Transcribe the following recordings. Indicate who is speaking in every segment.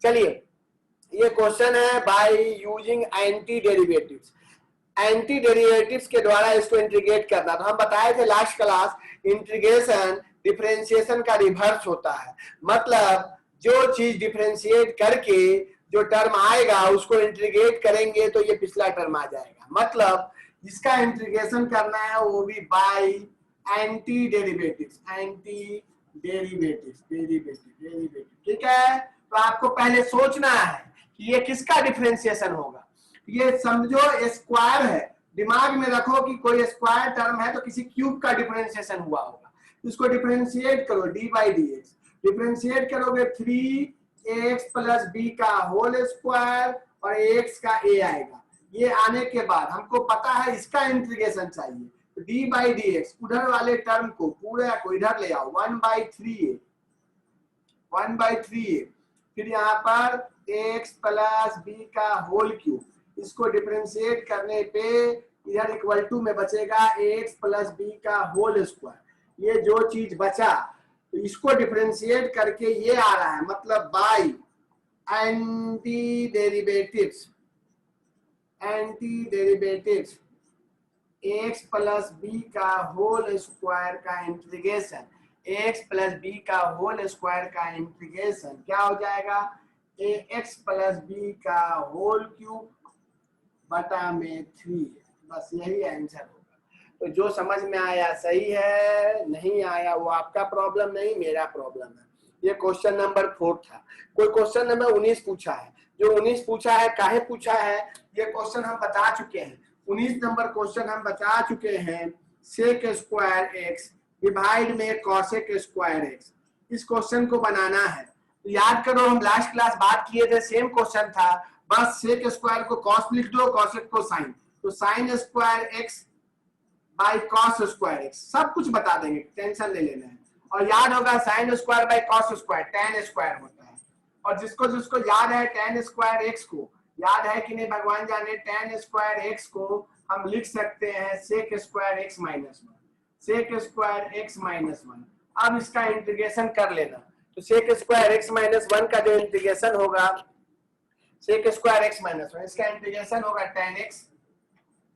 Speaker 1: चलिए, ये क्वेश्चन है by using anti derivatives. Anti derivatives के द्वारा इसको इंटीग्रेट करना। तो हम बताए थे लास्ट क्लास, इंटीग्रेशन डिफरेंशिएशन का रिवर्स होता है। मतलब जो चीज डिफरेंशिएट करके जो टर्म आएगा उसको इंटीग्रेट करेंगे तो ये पिछला टर्म आ जाएगा। मतलब इसका इंटीग्रेशन करना है वो भी bye anti derivatives. Anti derivatives, derivative, ठीक है। तो आपको पहले सोचना है कि ये किसका डिफरेंशिएशन होगा। ये समझो स्क्वायर है, दिमाग में रखो कि कोई स्क्वायर टर्म है तो किसी क्यूब का डिफरेंशिएशन हुआ होगा। इसको डिफरेंशिएट करो, D by D x. Differentiate करोगे 3x प्लस बी का होल स्क्वायर और x का a आएगा। ये आने के बाद हमको पता है इसका इंटीग्रेशन चाहिए, तो डी बाई डी एक्स उधर वाले टर्म को पूरे को इधर ले आओ, 1/3a, 1/3a। फिर यहाँ पर x प्लस बी का होल क्यूब, इसको डिफरेंशिएट करने पे इधर इक्वल टू में बचेगा x प्लस बी का होल स्क्वायर। ये जो चीज बचा तो इसको डिफरेंशिएट करके ये आ रहा है, मतलब by anti derivatives, anti derivatives x plus b का होल स्क्वायर का इंटीग्रेशन, x प्लस बी का होल स्क्वायर का इंटीग्रेशन क्या हो जाएगा, ax प्लस बी का होल क्यूब बटा में 3। बस यही आंसर होगा। तो जो समझ में आया सही है, नहीं आया वो आपका प्रॉब्लम नहीं, मेरा प्रॉब्लम है। ये क्वेश्चन नंबर 4 था। कोई क्वेश्चन नंबर 19 पूछा है। जो 19 पूछा है काहे पूछा है, ये क्वेश्चन हम बता चुके हैं। 19 नंबर क्वेश्चन हम बता चुके हैं, सेक स्क्वायर एक्स डिवाइड में कॉसेक स्क्वायर एक्स। इस क्वेश्चन को बनाना है। तो याद करो, हम लास्ट क्लास बात किए थे, सेम क्वेश्चन था, बस सेक स्क्वायर को कॉस लिख दो, कॉसेक को साइन। तो sine square x by cos square x, सब कुछ बता देंगे, टेंशन ले लेना है। और याद होगा sine square by cos square tan square होता है। और जिसको जिसको याद है tan स्क्वायर एक्स को, याद है कि नहीं भगवान जाने, tan स्क्वायर एक्स को हम लिख सकते हैं sec square x minus 1, sec square x minus 1। अब इसका इंटीग्रेशन कर लेना। तो सेक स्क्वायर एक्स माइनस 1 का जो इंटीग्रेशन होगा, सेक स्क्वायर एक्स माइनस 1, इसका इंटीग्रेशन होगा tan x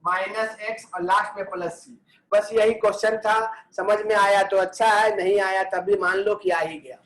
Speaker 1: माइनस एक्स और लास्ट में प्लस सी। बस यही क्वेश्चन था। समझ में आया तो अच्छा है, नहीं आया तब भी मान लो कि आ ही गया।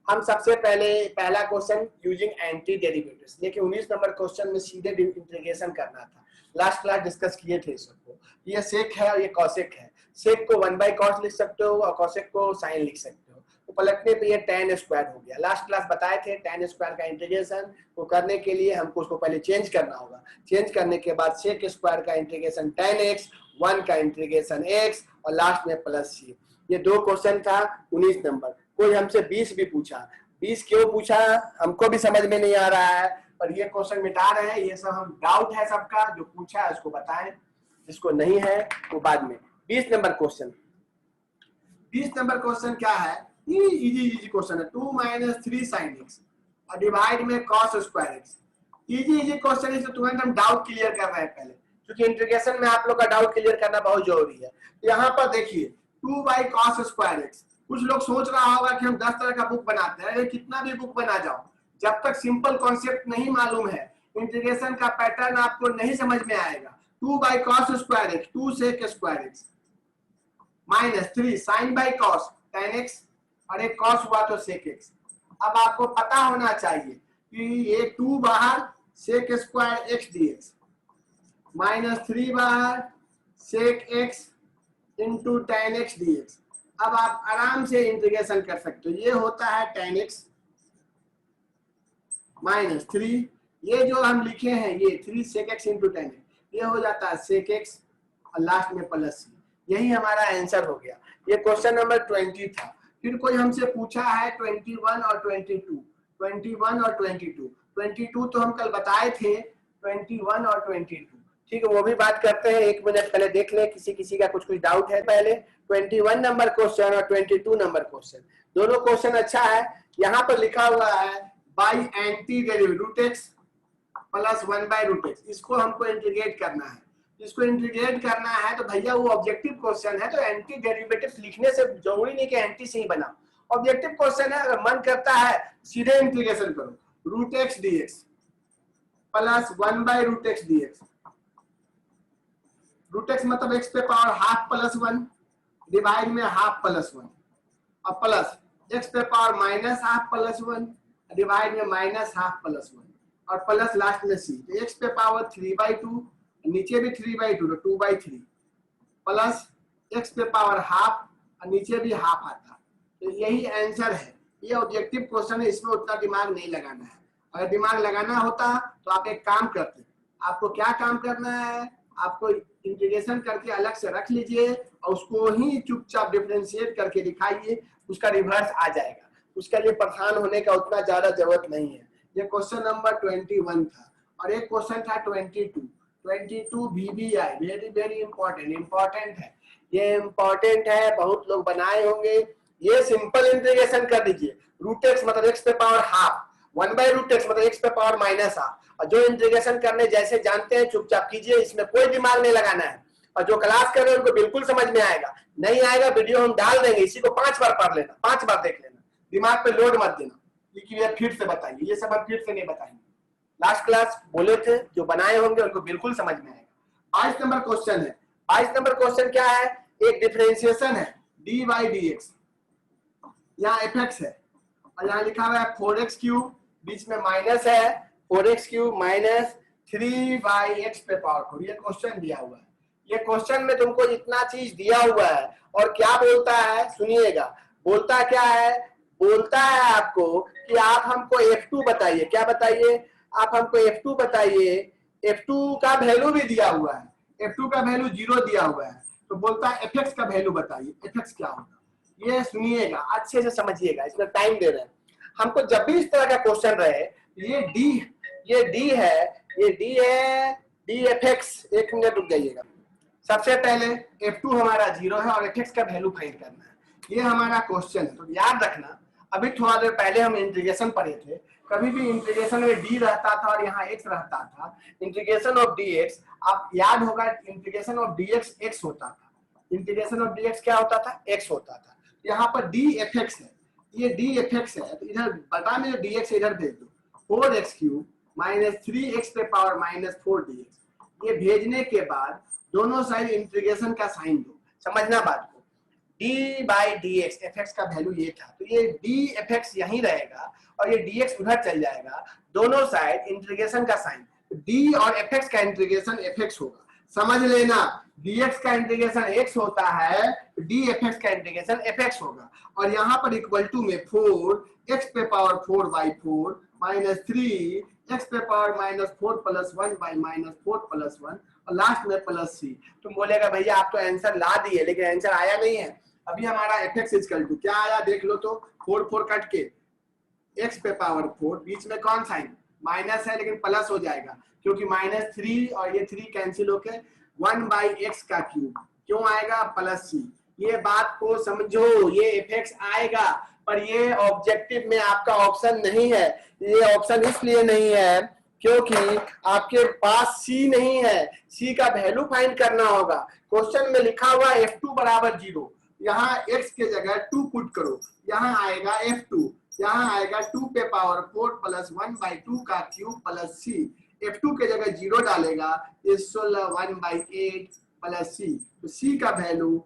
Speaker 1: हम सबसे पहले पहला क्वेश्चन यूजिंग एंटी डेरिवेटिव्स, देखिए 19 नंबर क्वेश्चन में सीधे इंटीग्रेशन करना था। लास्ट क्लास डिस्कस किए थे सबको। ये सेक है और ये कॉसेक है। सेक को 1/cos लिख सकते हो और कॉसेक को साइन लिख सकते हो। तो पलटने पे ये tan स्क्वायर हो गया। लास्ट क्लास बताए थे tan स्क्वायर का इंटीग्रेशन को करने के लिए हमको उसको पहले चेंज करना होगा। चेंज करने के बाद सेक स्क्वायर का इंटीग्रेशन tan x, 1 का इंटीग्रेशन x और लास्ट में प्लस सी। ये दो क्वेश्चन था 19 नंबर। कोई हमसे 20 भी पूछा, 20 क्यों पूछा हमको भी समझ में नहीं आ रहा है, पर ये क्वेश्चन मिटा रहे हैं। ये सब हम डाउट है सबका, जो पूछा है उसको बताएं, जिसको नहीं है वो बाद में। 20 नंबर क्वेश्चन, 20 नंबर क्वेश्चन क्या है, इजी क्वेश्चन है। 2 - 3 sin x और डिवाइड में cos square x। Easy question है, तुरंत हम डाउट क्लियर कर रहे हैं पहले, क्योंकि इंटीग्रेशन में आप लोग का डाउट क्लियर करना बहुत जरूरी है। यहाँ पर देखिए 2/cos स्क्वायर x। कुछ लोग सोच रहा होगा कि हम 10 तरह का बुक बनाते हैं। कितना भी बुक बना जाओ, जब तक सिंपल कॉन्सेप्ट नहीं मालूम है, इंटीग्रेशन का पैटर्न आपको नहीं समझ में आएगा। 2/cos square x, 2 sec square x minus 3 sin by cos tan x और एक cos हुआ तो sec x। अब आपको पता होना चाहिए कि ये 2 बाहर sec square x dx minus 3 बाहर sec x into tan x dx। अब आप आराम से इंटीग्रेशन कर सकते हो। ये होता है tan x माइनस 3, ये जो हम लिखे हैं ये 3 sec x into tan x, ये हो जाता है sec x और लास्ट में प्लस सी। यही हमारा आंसर हो गया। ये क्वेश्चन नंबर 20 था। फिर कोई हमसे पूछा है 21 और 22, 21 और 22। 22 तो हम कल बताए थे, 21 और 22 ठीक है, वो भी बात करते हैं। 1 मिनट पहले देख ले, किसी का कुछ डाउट है पहले। 21 नंबर क्वेश्चन और 22 नंबर क्वेश्चन, दोनों क्वेश्चन अच्छा है। यहाँ पर लिखा हुआ है by anti derivative √x plus 1/√x। इसको हमको इंटीग्रेट करना है। इसको इंटीग्रेट करना है तो भैया वो ऑब्जेक्टिव क्वेश्चन है, तो एंटी डेरिवेटिव लिखने से जरूरी नहीं कि एंटी से ही बनाओ। ऑब्जेक्टिव क्वेश्चन है, अगर मन करता है सीधे इंटीग्रेशन करो, root x d x plus 1/√x dx। Root x मतलब x पे पावर हाफ प्लस 1 डिवाइड में हाफ प्लस 1 और प्लस x पे power minus half plus 1 divide में माइनस हाफ प्लस 1 और प्लस लास्ट में c। तो x पे पावर 3/2 नीचे भी 3/2 तो 2/3 प्लस x पे पावर हाफ और नीचे भी हाफ आता। तो यही आंसर है। ये ऑब्जेक्टिव क्वेश्चन है, इसमें उतना दिमाग नहीं लगाना है। अगर दिमाग लगाना होता तो आप एक काम करते। आपको क्या काम करना है, आपको इंटीग्रेशन करके अलग से रख लीजिए और उसको ही चुपचाप डिफरेंशिएट करके दिखाइए, उसका रिवर्स आ जाएगा। उसके लिए परेशान होने का उतना ज्यादा जरूरत नहीं है। ये क्वेश्चन नंबर 21 था और एक क्वेश्चन था 22 VBI, वेरी वेरी इंपॉर्टेंट है। ये इंपॉर्टेंट है, बहुत लोग बनाए होंगे। ये सिंपल इंटीग्रेशन कर दीजिए। रूट एक्स मतलब एक्स पे पावर हाफ, 1/√x मतलब x पे पावर माइनस हाफ। और जो इंटीग्रेशन करने जैसे जानते हैं चुपचाप कीजिए, इसमें कोई दिमाग नहीं लगाना है। और जो क्लास कर रहे हैं उनको बिल्कुल समझ में आएगा। नहीं आएगा वीडियो हम डाल देंगे, इसी को 5 बार पढ़ लेना, 5 बार देख लेना, दिमाग पे लोड मत देना। ये फिर से बताइए, ये सब हम फिर से नहीं बताएंगे। लास्ट क्लास बोले थे, जो बनाए होंगे उनको बिल्कुल समझ में आएगा। 22 नंबर क्वेश्चन है। 22 नंबर क्वेश्चन क्या है, एक डिफरेंशिएशन है dy/dx। यहाँ fx है और यहाँ लिखा हुआ है 4x3, बीच में माइनस है 4x3 माइनस 3/x पे पावर 4। ये क्वेश्चन दिया हुआ है। ये क्वेश्चन में तुमको इतना चीज दिया हुआ है और क्या बोलता है सुनिएगा। बोलता क्या है, बोलता है आपको कि आप हमको f2 बताइए। क्या बताइए, आप हमको f2 बताइए। f2 का वैल्यू भी दिया हुआ है, f2 का वैल्यू 0 दिया हुआ है। तो बोलता है fx का वैल्यू बताइए, fx क्या होगा। ये सुनिएगा, अच्छे से समझिएगा, इसमें टाइम दे रहे हैं हमको। जब भी इस तरह का क्वेश्चन रहे, ये डी है dfx। एक मिनट रुक जाइएगा। सबसे पहले f2 हमारा 0 है और fx का वैल्यू फाइंड करना है। ये हमारा क्वेश्चन है, तो याद रखना। अभी थोड़ा देर पहले हम इंटीग्रेशन पढ़े थे। कभी भी इंटीग्रेशन में d रहता था और यहाँ x रहता था, इंटीग्रेशन ऑफ dx। आप याद होगा इंटीग्रेशन ऑफ dx x होता था। इंटीग्रेशन ऑफ dx क्या होता था, x होता था। यहाँ पर dfx है, ये dfx है, तो इधर बटा में जो dx इधर भेज दो। 4x3 माइनस 3x पे पावर माइनस 4 dx। ये भेजने के बाद दोनों साइड इंटीग्रेशन का साइन दो। समझना बात को। d/dx fx का वैल्यू ये था, तो ये dfx यहीं रहेगा और ये dx उधर चल जाएगा। दोनों साइड इंटीग्रेशन का साइन, d और fx का इंटीग्रेशन fx होगा। समझ लेना, dx का इंटीग्रेशन x होता है, dfx का इंटीग्रेशन fx होगा। और यहाँ पर इक्वल टू में 4x पे पावर 4/4 माइनस 3x पे पावर माइनस 4 प्लस 1/-4 प्लस 1 और लास्ट में प्लस c। तुम बोलेगा भैया आप तो आंसर ला दिए, लेकिन आंसर आया नहीं है। अभी हमारा fx इक्वल टू क्या आया देख लो तो, 4 कट के x पे पावर 4, बीच में कौन साइन माइनस है लेकिन प्लस हो जाएगा क्योंकि -3 और ये 3 कैंसिल होके 1/x का क्यूब। क्यों आएगा, प्लस c। ये बात को समझो, ये fx आएगा पर ये ऑब्जेक्टिव में आपका ऑप्शन नहीं है। ये ऑप्शन इसलिए नहीं है क्योंकि आपके पास c नहीं है। c का वैल्यू फाइंड करना होगा। क्वेश्चन में लिखा हुआ f2 बराबर 0, यहाँ x के जगह 2 पुट करो, यहाँ आएगा f2, यहाँ आएगा 2 पे पावर 4 प्लस 1/2 का क्यूब प्लस c। f2 के जगह 0 डालेगा, ये 16 1/8 प्लस c। तो c का वैल्यू,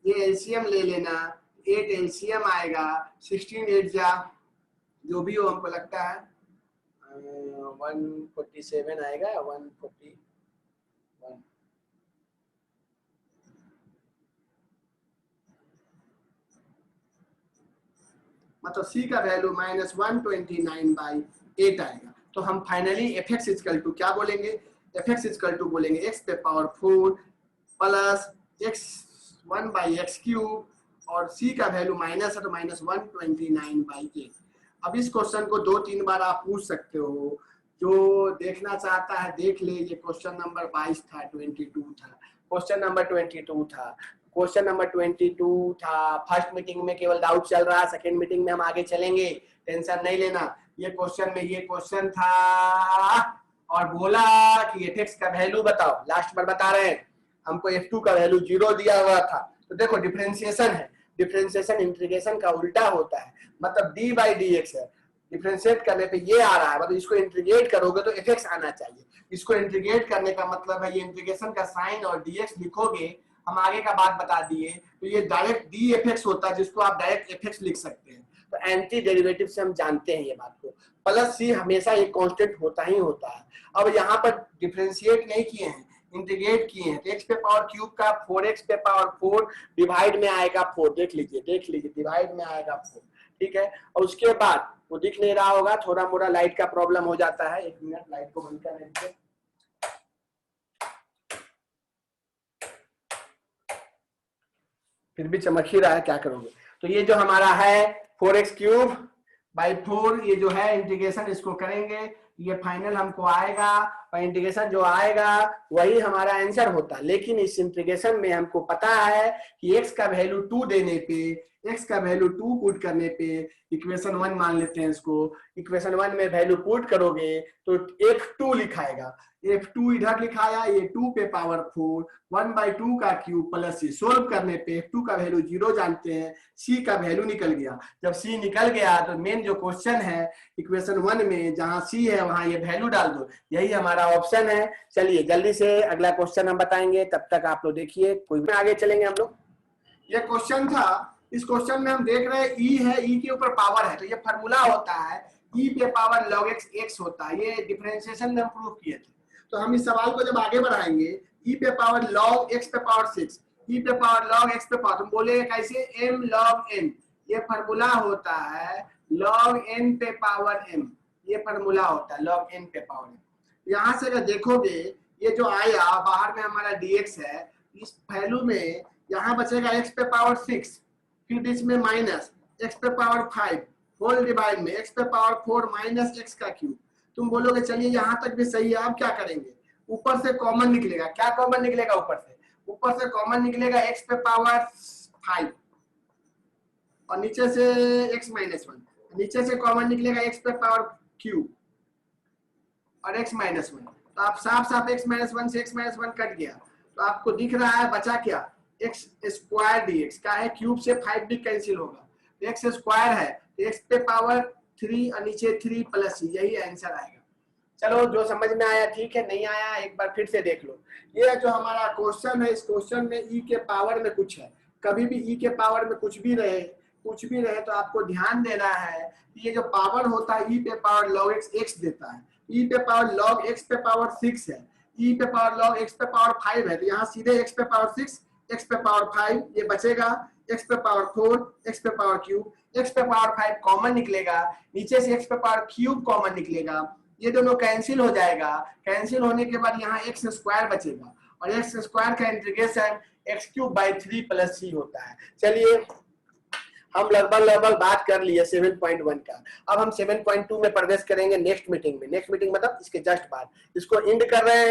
Speaker 1: ये एलसीएम ले लेना, 8 एलसीएम आएगा, 16 8 जा जो भी हो, हमको लगता है 147 आएगा, 141 मतलब c का वैल्यू -129/8 आएगा। तो हम फाइनली fx इक्वल टू क्या बोलेंगे, fx इक्वल टू बोलेंगे x पे पावर 4 प्लस x 1/x³ और c का वैल्यू माइनस है तो -129/8। अब इस क्वेश्चन को 2-3 बार आप पूछ सकते हो। जो देखना चाहता है देख ले। ये क्वेश्चन नंबर 22 था, 22 था, क्वेश्चन नंबर 22 था, क्वेश्चन नंबर 22 था। फर्स्ट मीटिंग में केवल डाउट चल रहा है, सेकेंड मीटिंग में हम आगे चलेंगे, टेंशन नहीं लेना। ये क्वेश्चन में ये क्वेश्चन था और बोला कि fx का वैल्यू बताओ। लास्ट बार बता रहे हैं, हमको f2 का वैल्यू 0 दिया हुआ था। तो देखो डिफरेंशिएशन है, डिफरेंशिएशन इंटीग्रेशन का उल्टा होता है, मतलब d/dx है। डिफरेंशिएट करने पे ये आ रहा है, मतलब इसको इंटीग्रेट करोगे तो fx आना चाहिए। इसको इंटीग्रेट करने का मतलब है ये इंटीग्रेशन का साइन और dx लिखोगे, हम आगे का बात बता दिए, तो ये डायरेक्ट dfx होता है, जिसको आप डायरेक्ट fx लिख सकते हैं। तो एंटी डेरिवेटिव से हम जानते हैं ये बात को, प्लस सी हमेशा एक कांस्टेंट होता ही होता है। अब यहाँ पर डिफरेंशिएट नहीं किए हैं, इंटीग्रेट किए हैं, तो x पे पावर क्यूब का 4x पे पावर 4 डिवाइड में आएगा 4, देख लीजिए डिवाइड में आएगा 4, ठीक है। और उसके बाद वो दिख नहीं रहा होगा, थोड़ा मोड़ा लाइट का प्रॉब्लम हो जाता है, एक मिनट लाइट को बंद कर दीजिए। फिर भी चमक ही रहा है, क्या करोगे। तो ये जो हमारा है 4x क्यूब बाई 4, ये जो है इंटीग्रेशन इसको करेंगे, ये फाइनल हमको आएगा, और इंटीग्रेशन जो आएगा वही हमारा आंसर होता है। लेकिन इस इंटीग्रेशन में हमको पता है कि x का वैल्यू 2 देने पे, x का वैल्यू 2 पुट करने पे, इक्वेशन 1 मान लेते हैं इसको, इक्वेशन 1 में वैल्यू पुट करोगे तो f2 लिखाएगा, f2 इधर लिखाया, ये 2 पे पावर 4 1/2 का क्यूब प्लस c, सोल्व करने पे f2 का वैल्यू 0 जानते हैं, c का वैल्यू निकल गया। जब c निकल गया तो मेन जो क्वेश्चन है इक्वेशन 1 में जहां c है वहां ये वैल्यू डाल दो, यही हमारा ऑप्शन है। चलिए जल्दी से अगला क्वेश्चन हम बताएंगे, तब तक आप लोग देखिए, कोई में आगे चलेंगे हम लोग। ये क्वेश्चन था, इस क्वेश्चन में हम देख रहे हैं e है, e के ऊपर पावर है, तो ये फार्मूला होता है e पे पावर log x होता है, ये डिफरेंशिएशन में हम प्रूव किए थे। तो हम इस सवाल को जब आगे बढ़ाएंगे, e पे पावर log x पे पावर 6, e पे पावर log x पे पावर, तुम बोले कैसे, m log n, ये फार्मूला होता है log n पे पावर m, ये फार्मूला होता है log n पे पावर m। यहाँ से अगर देखोगे ये जो आया बाहर में हमारा dx है, इस वैल्यू में यहाँ बचेगा x पे पावर 6, फिर बीच में माइनस x पे पावर 5 होल डिवाइड में x पे पावर 4 माइनस x का क्यूब। तुम बोलोगे चलिए यहाँ तक भी सही है, अब क्या करेंगे, ऊपर से कॉमन निकलेगा, क्या कॉमन निकलेगा ऊपर से कॉमन निकलेगा x पे पावर 5 और नीचे से x माइनस 1, नीचे से कॉमन निकलेगा x पे पावर क्यूब और x माइनस 1, तो आप साफ साफ x माइनस 1 से x माइनस 1 कट गया, तो आपको दिख रहा है बचा क्या, x स्क्वायर dx का है, क्यूब से 5 भी कैंसिल होगा, तो x स्क्वायर है, तो x पे पावर 3 और नीचे 3 प्लस c, यही आंसर आएगा। चलो जो समझ में आया ठीक है, नहीं आया एक बार फिर से देख लो। ये जो हमारा क्वेश्चन है, इस क्वेश्चन में e के पावर में कुछ है, कभी भी e के पावर में कुछ भी रहे तो आपको ध्यान देना है कि ये जो पावर होता है e पे पावर log x देता है, e पे पावर log x पे पावर 6 है, e पे पावर log x पे पावर 5 है, तो यहाँ सीधे x पे पावर 6 x पे पावर 5 ये बचेगा, x पे पावर 4 x पे पावर क्यूब, x पे पावर 5 कॉमन निकलेगा, नीचे से x पे पावर क्यूब कॉमन निकलेगा, ये दोनों कैंसिल हो जाएगा, कैंसिल होने के बाद यहाँ x स्क्वायर बचेगा, और x स्क्वायर का इंटीग्रेशन x cube by 3 plus c होता है। चलिए हम लगभग बात कर लिए 7.1 का, अब हम 7.2 में प्रवेश करेंगे नेक्स्ट मीटिंग में, नेक्स्ट मीटिंग मतलब इसके जस्ट बाद, इसको एंड कर रहे हैं।